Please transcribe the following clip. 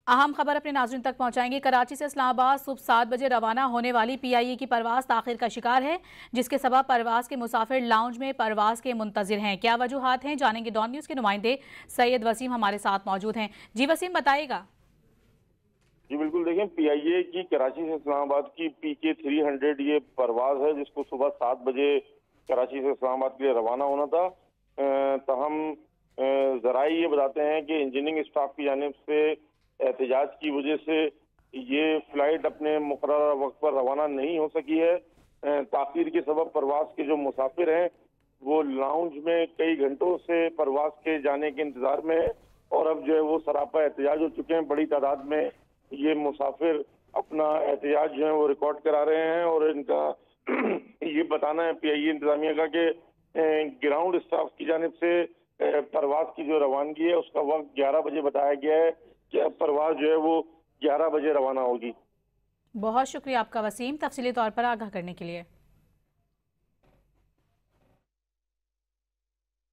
अहम खबर अपने नाज़रीन तक पहुंचाएंगे। कराची से इस्लामाबाद सुबह 7 बजे रवाना होने वाली PIE की परवाज ताखिर का शिकार है, जिसके सबब परवाज के मुसाफिर लाउंज में परवाज के मुंतजिर हैं। क्या वजूहात हैं, जानेंगे। डॉन न्यूज़ के नुमाइंदे सैयद वसीम हमारे साथ मौजूद हैं। जी वसीम, बताइएगा। जी बिल्कुल, देखें PIA की कराची से इस्लामाबाद की PK 300 ये परवाज है, जिसको सुबह 7 बजे कराची से इस्लामाबाद के लिए रवाना होना था। तहम जराये ये बताते हैं कि इंजीनियरिंग स्टाफ की जानिब से एहतजाज की वजह से ये फ्लाइट अपने मुकर्रर वक्त पर रवाना नहीं हो सकी है। ताखीर के सबब परवाज के जो मुसाफिर हैं वो लाउंज में कई घंटों से परवाज के जाने के इंतजार में है, और अब जो है वो सरापा एहतजाज हो चुके हैं। बड़ी तादाद में ये मुसाफिर अपना एहतजाज जो है वो रिकॉर्ड करा रहे हैं, और इनका ये बताना है PIA इंतजामिया का कि ग्राउंड स्टाफ की जानिब से परवाज की जो रवानगी है उसका वक्त 11 बजे बताया गया है कि अब परवाज जो है वो 11 बजे रवाना होगी। बहुत शुक्रिया आपका वसीम, तफसीली तौर पर आगाह करने के लिए।